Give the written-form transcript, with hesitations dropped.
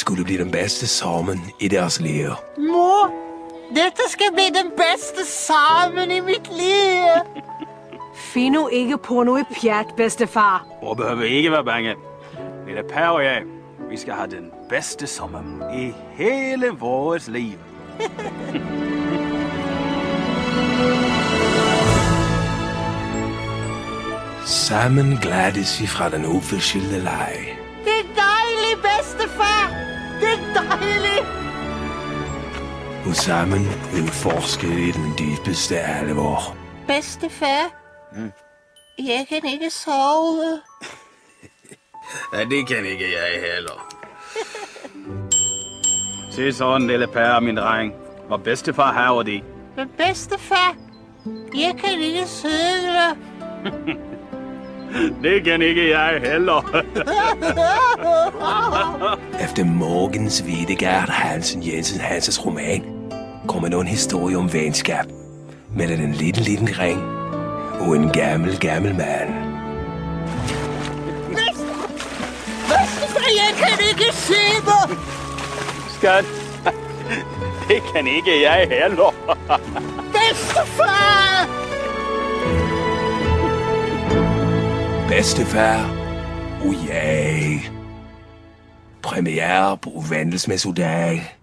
skulle blive den bedste sommer i deres liv. Mor, dette skal blive den bedste sammen i mit liv. Find nu ikke på noget pjat, bedstefar. Mor behøver ikke være bange. Lille Per og jeg, vi skal have den bedste sommer i hele vores liv. Sammen glædes vi fra den uforskyldte leg. Det er dejligt, bedstefar. Det er dejligt. Og sammen udforsker vi den dybeste alvor. Bedstefar, jeg kan ikke sove. Ja, det kan ikke jeg heller. Se sådan, lille Per, min dreng. Hvor bedstefar haver de. Men bedstefar, jeg kan ikke cykle. Det kan ikke jeg heller. Efter Morgens Videgaard Hansen Jensen Hansens roman kommer nu en historie om venskab mellem en liten ring og en gammel mand. Bedstefar, jeg kan ikke se mig. Skat, det kan ikke jeg heller. Bedstefar! Bedstefar og jeg. Premiere på Vandelsmessedag